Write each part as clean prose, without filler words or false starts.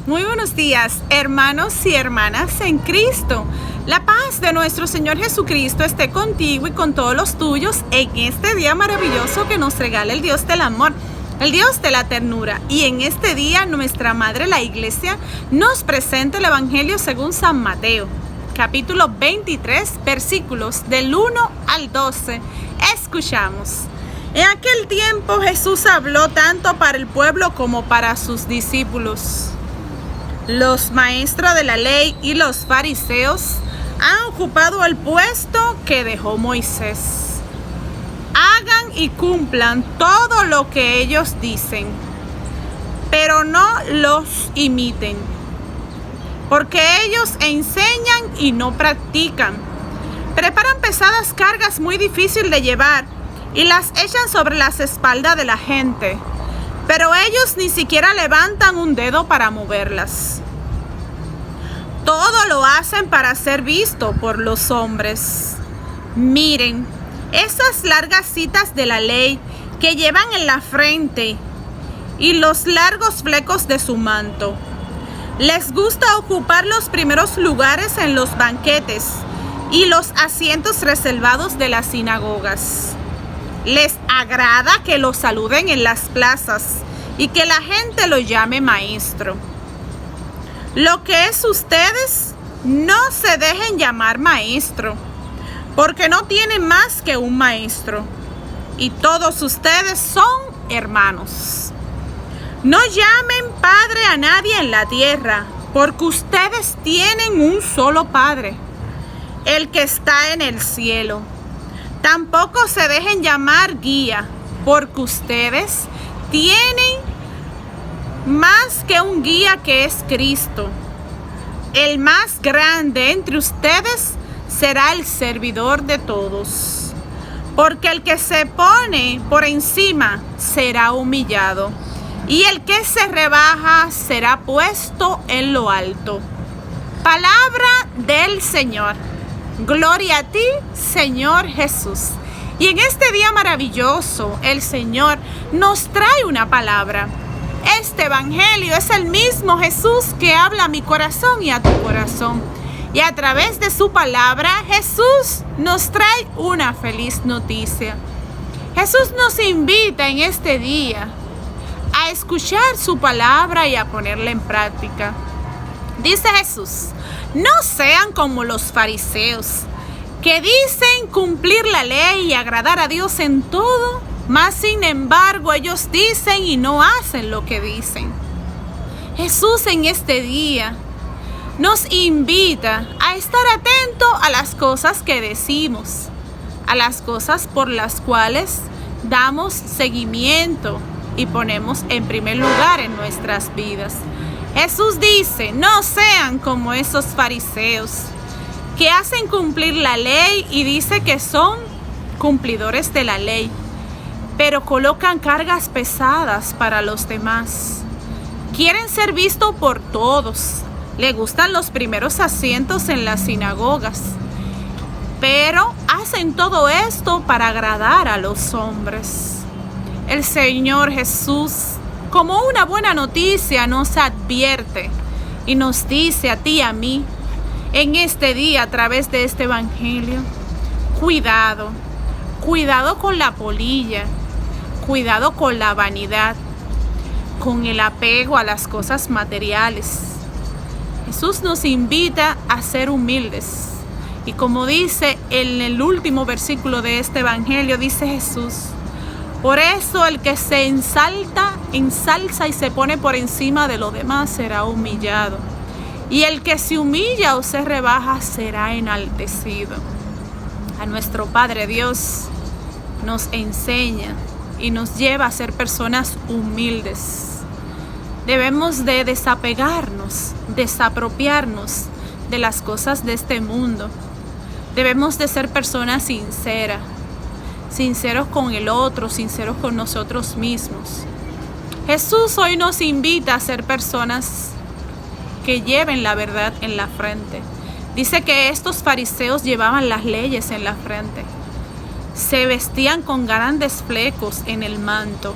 Muy buenos días, hermanos y hermanas en Cristo. La paz de nuestro Señor Jesucristo esté contigo y con todos los tuyos en este día maravilloso que nos regala el Dios del amor, el Dios de la ternura. Y en este día nuestra Madre, la Iglesia, nos presenta el Evangelio según San Mateo, capítulo 23, versículos del 1 al 12. Escuchamos. En aquel tiempo Jesús habló tanto para el pueblo como para sus discípulos. Los maestros de la ley y los fariseos han ocupado el puesto que dejó Moisés. Hagan y cumplan todo lo que ellos dicen, pero no los imiten, porque ellos enseñan y no practican. Preparan pesadas cargas muy difíciles de llevar y las echan sobre las espaldas de la gente, pero ellos ni siquiera levantan un dedo para moverlas. Todo lo hacen para ser visto por los hombres. Miren, esas largas citas de la ley que llevan en la frente y los largos flecos de su manto. Les gusta ocupar los primeros lugares en los banquetes y los asientos reservados de las sinagogas. Les agrada que los saluden en las plazas y que la gente lo llame maestro. Lo que es ustedes, no se dejen llamar maestro, porque no tienen más que un maestro, y todos ustedes son hermanos. No llamen padre a nadie en la tierra, porque ustedes tienen un solo Padre, el que está en el cielo. Tampoco se dejen llamar guía, porque ustedes tienen más que un guía, que es Cristo. El más grande entre ustedes será el servidor de todos, porque el que se pone por encima será humillado, y el que se rebaja será puesto en lo alto. Palabra del Señor. Gloria a ti, Señor Jesús. Y en este día maravilloso, el Señor nos trae una palabra. Este evangelio es el mismo Jesús que habla a mi corazón y a tu corazón. Y a través de su palabra, Jesús nos trae una feliz noticia. Jesús nos invita en este día a escuchar su palabra y a ponerla en práctica. Dice Jesús: no sean como los fariseos, que dicen cumplir la ley y agradar a Dios en todo, mas sin embargo ellos dicen y no hacen lo que dicen. Jesús en este día nos invita a estar atento a las cosas que decimos, a las cosas por las cuales damos seguimiento y ponemos en primer lugar en nuestras vidas. Jesús dice: no sean como esos fariseos que hacen cumplir la ley y dice que son cumplidores de la ley, pero colocan cargas pesadas para los demás. Quieren ser vistos por todos. Le gustan los primeros asientos en las sinagogas, pero hacen todo esto para agradar a los hombres. El Señor Jesús, como una buena noticia, nos advierte y nos dice a ti y a mí en este día a través de este evangelio: cuidado, cuidado con la polilla, cuidado con la vanidad, con el apego a las cosas materiales. Jesús nos invita a ser humildes. Y como dice en el último versículo de este evangelio, dice Jesús: por eso el que se ensalza y se pone por encima de lo demás será humillado, y el que se humilla o se rebaja será enaltecido. A nuestro Padre Dios nos enseña y nos lleva a ser personas humildes. Debemos de desapegarnos, desapropiarnos de las cosas de este mundo. Debemos de ser personas sinceras, sinceros con el otro, sinceros con nosotros mismos. Jesús hoy nos invita a ser personas que lleven la verdad en la frente. Dice que estos fariseos llevaban las leyes en la frente. Se vestían con grandes flecos en el manto,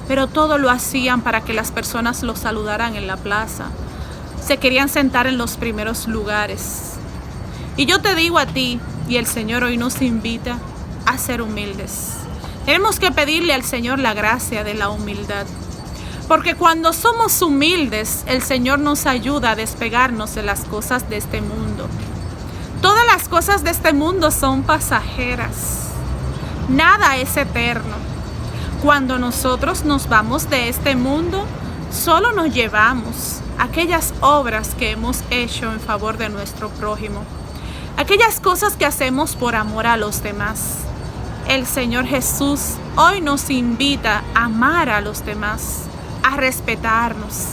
pero todo lo hacían para que las personas los saludaran en la plaza, se querían sentar en los primeros lugares. Y yo te digo a ti, y el Señor hoy nos invita a ser humildes. Tenemos que pedirle al Señor la gracia de la humildad. Porque cuando somos humildes, el Señor nos ayuda a despegarnos de las cosas de este mundo. Todas las cosas de este mundo son pasajeras. Nada es eterno. Cuando nosotros nos vamos de este mundo, solo nos llevamos aquellas obras que hemos hecho en favor de nuestro prójimo. Aquellas cosas que hacemos por amor a los demás. El Señor Jesús hoy nos invita a amar a los demás, a respetarnos.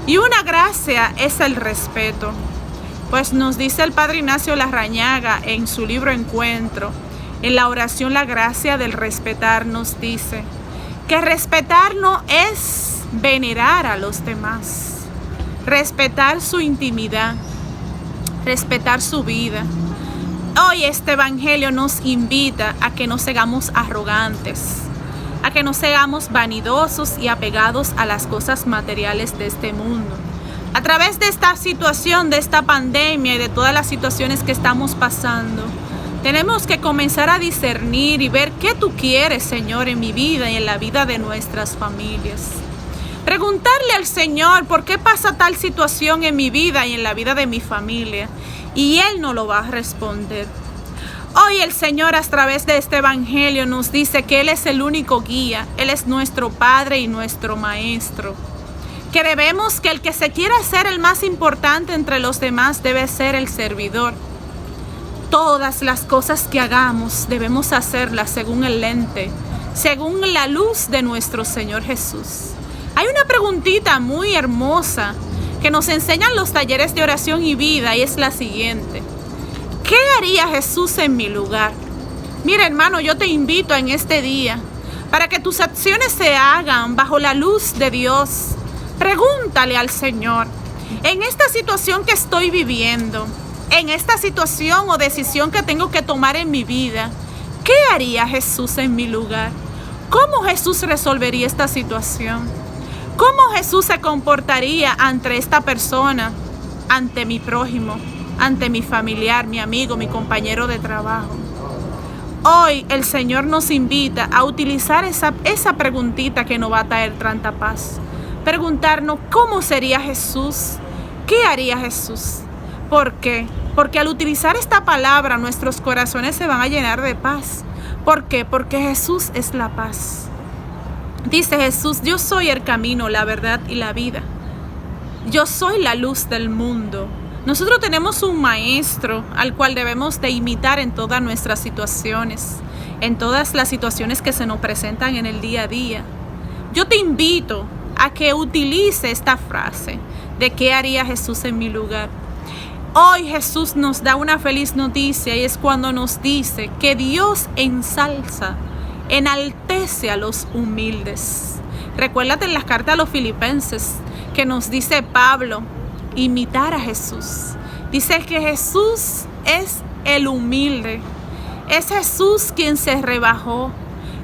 Y una gracia es el respeto. Pues nos dice el Padre Ignacio Larrañaga en su libro Encuentro, en la oración La Gracia del Respetar, nos dice que respetarnos es venerar a los demás, respetar su intimidad, respetar su vida. Hoy este Evangelio nos invita a que no seamos arrogantes, a que no seamos vanidosos y apegados a las cosas materiales de este mundo. A través de esta situación, de esta pandemia y de todas las situaciones que estamos pasando, tenemos que comenzar a discernir y ver qué tú quieres, Señor, en mi vida y en la vida de nuestras familias. Preguntarle al Señor por qué pasa tal situación en mi vida y en la vida de mi familia, y Él nos lo va a responder. Hoy el Señor, a través de este Evangelio, nos dice que Él es el único guía, Él es nuestro Padre y nuestro Maestro. Que debemos, que el que se quiera ser el más importante entre los demás debe ser el servidor. Todas las cosas que hagamos debemos hacerlas según el lente, según la luz de nuestro Señor Jesús. Hay una preguntita muy hermosa que nos enseñan los talleres de oración y vida, y es la siguiente: ¿qué haría Jesús en mi lugar? Mira, hermano, yo te invito en este día para que tus acciones se hagan bajo la luz de Dios. Pregúntale al Señor: en esta situación que estoy viviendo, en esta situación o decisión que tengo que tomar en mi vida, ¿qué haría Jesús en mi lugar? ¿Cómo Jesús resolvería esta situación? ¿Cómo Jesús se comportaría ante esta persona, ante mi prójimo, ante mi familiar, mi amigo, mi compañero de trabajo? Hoy el Señor nos invita a utilizar esa preguntita que nos va a traer tanta paz. Preguntarnos cómo sería Jesús, qué haría Jesús. ¿Por qué? Porque al utilizar esta palabra nuestros corazones se van a llenar de paz. ¿Por qué? Porque Jesús es la paz. Dice Jesús: yo soy el camino, la verdad y la vida. Yo soy la luz del mundo. Nosotros tenemos un maestro al cual debemos de imitar en todas nuestras situaciones, en todas las situaciones que se nos presentan en el día a día. Yo te invito a que utilice esta frase de ¿qué haría Jesús en mi lugar? Hoy Jesús nos da una feliz noticia, y es cuando nos dice que Dios enaltece a los humildes. Recuérdate en las cartas a los Filipenses que nos dice Pablo imitar a Jesús. Dice que Jesús es el humilde, es Jesús quien se rebajó,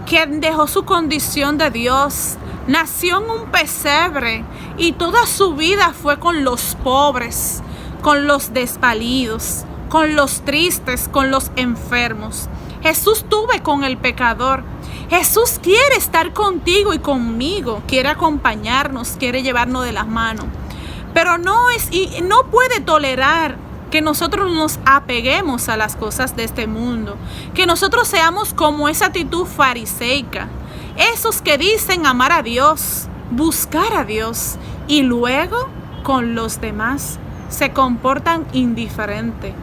quien dejó su condición de Dios. Nació en un pesebre y toda su vida fue con los pobres, con los desvalidos, con los tristes, con los enfermos. Jesús estuvo con el pecador. Jesús quiere estar contigo y conmigo, quiere acompañarnos, quiere llevarnos de las manos. Pero no puede tolerar que nosotros nos apeguemos a las cosas de este mundo, que nosotros seamos como esa actitud fariseica. Esos que dicen amar a Dios, buscar a Dios, y luego con los demás se comportan indiferente,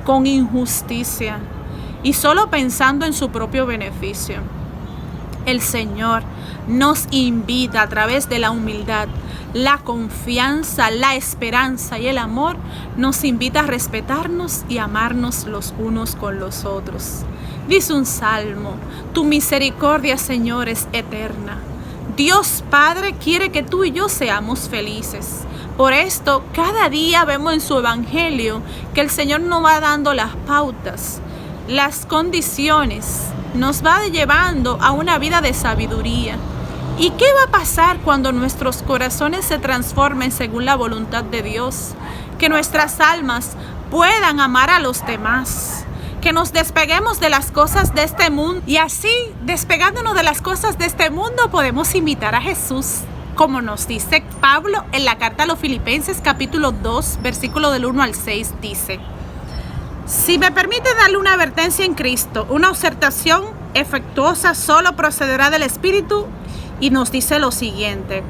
con injusticia y solo pensando en su propio beneficio. El Señor nos invita a través de la humildad, la confianza, la esperanza y el amor, nos invita a respetarnos y amarnos los unos con los otros. Dice un salmo: tu misericordia, Señor, es eterna. Dios Padre quiere que tú y yo seamos felices. Por esto, cada día vemos en su Evangelio que el Señor nos va dando las pautas, las condiciones, nos va llevando a una vida de sabiduría. ¿Y qué va a pasar cuando nuestros corazones se transformen según la voluntad de Dios? Que nuestras almas puedan amar a los demás. Que nos despeguemos de las cosas de este mundo. Y así, despegándonos de las cosas de este mundo, podemos imitar a Jesús. Como nos dice Pablo en la carta a los Filipenses, capítulo 2, versículo del 1 al 6, dice: si me permite darle una advertencia en Cristo, una exhortación efectuosa solo procederá del Espíritu, y nos dice lo siguiente: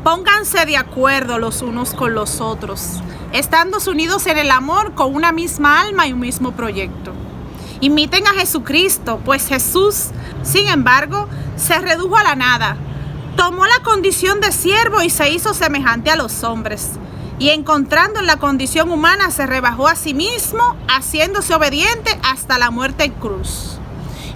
pónganse de acuerdo los unos con los otros, estando unidos en el amor, con una misma alma y un mismo proyecto. Imiten a Jesucristo, pues Jesús, sin embargo, se redujo a la nada. Tomó la condición de siervo y se hizo semejante a los hombres. Y encontrando en la condición humana, se rebajó a sí mismo, haciéndose obediente hasta la muerte en cruz.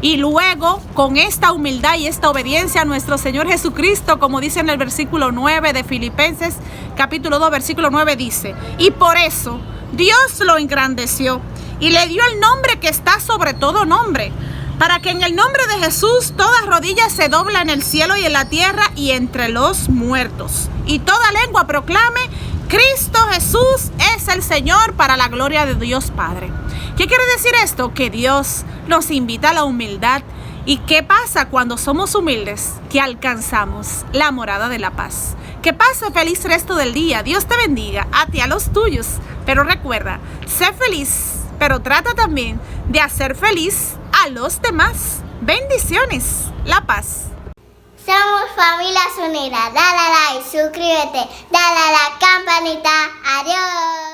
Y luego, con esta humildad y esta obediencia a nuestro Señor Jesucristo, como dice en el versículo 9 de Filipenses, capítulo 2, versículo 9, dice: y por eso Dios lo engrandeció y le dio el nombre que está sobre todo nombre, para que en el nombre de Jesús toda rodilla se dobla en el cielo y en la tierra y entre los muertos, y toda lengua proclame: Cristo Jesús es el Señor, para la gloria de Dios Padre. ¿Qué quiere decir esto? Que Dios nos invita a la humildad. ¿Y qué pasa cuando somos humildes? Que alcanzamos la morada de la paz. Que pase feliz resto del día. Dios te bendiga, a ti, a los tuyos. Pero recuerda, sé feliz, pero trata también de hacer feliz a los demás. Bendiciones. La paz. Somos Familias Unidas. Dale like, suscríbete, dale a la campanita. Adiós.